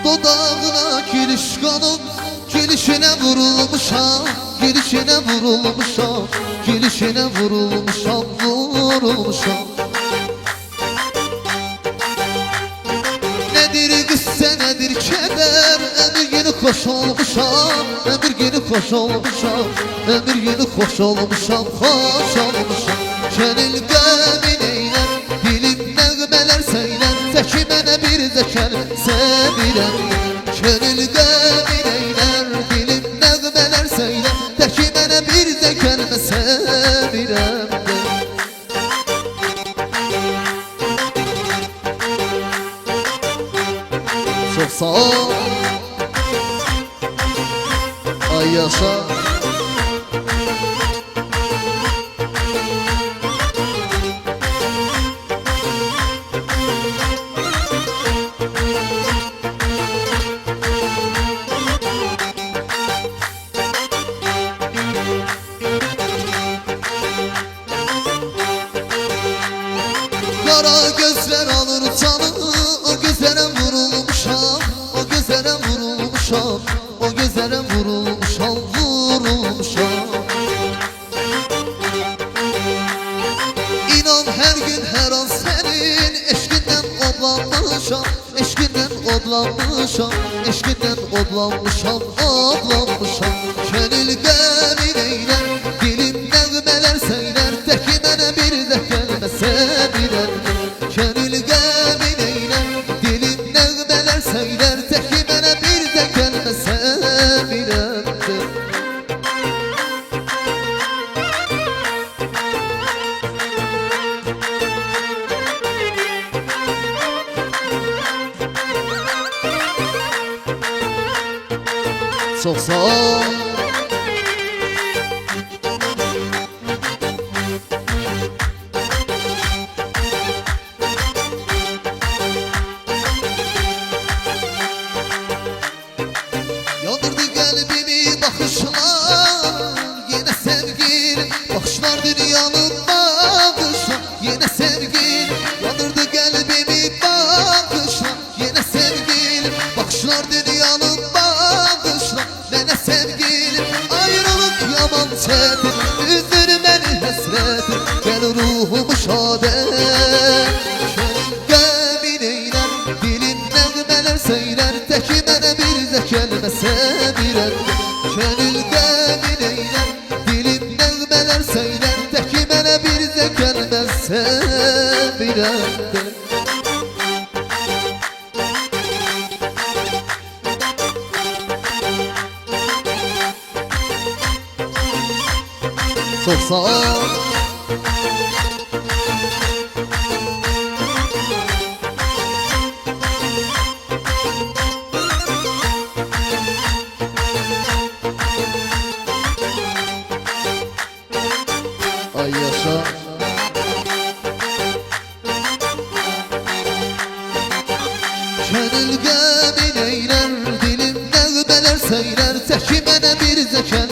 Dodağına gülüş kanım, gülüşüne vurulmuşam, gülüşüne vurulmuşam, gülüşüne vurulmuşam, vurulmuşam. Nedir qüssə, nedir kədər, ömür günü xoş olmuşam, ömür günü xoş olmuşam, ömür günü xoş olmuşam, xoş olmuşam. Könül qəmin eylər, dilim nəğmələr söylər, təki mənə bir də kəlmə sevirəm. Könül qəmin eylər, dilim nəğmələr söylər, təki mənə bir də kəlmə sevirəm. Çox sağ ol, ay yaşa. Kara gözler alır canı, o gözlere vurulmuşam, o gözlere vurulmuşam, o gözlere vurulmuşam, vurulmuşam. İnan her gün her an senin eşkinden odlanmışam, eşkinden odlanmışam, eşkinden odlanmışam, odlanmışam. Könül qəmin eylər, dilim nəğmələr söylər, təki mənə bir də kəlmə sevirəm. Könül qəmin eylər, dilim nəğmələr söylər, təki mənə bir də kəlmə sevirəm. Çox sağ ol. Yandırdı qəlbimi baxışlar, yenə sevgilim, baxışlar dünyanın baxışlar, yenə sevgilim. Yandırdı qəlbimi baxışlar, yenə sevgilim, baxışlar dünyanın baxışlar, mənə sevgilim. Ayrılıq yaman çətin, üzdür məni həsrətin, gəl ruhumu şad et. Qəmin eylər, dilim nəğmələr söylər, təki mənə bir də kəlmə sevirəm. Könül qəmin eylər, dilim nəğmələr söylər, təki mənə bir də kəlmə sevirəm. Çox sağ ol. Ay yaşa. Könül qəmin eylər, dilim nəğmələr söylər, təki mənə bir də kəlmə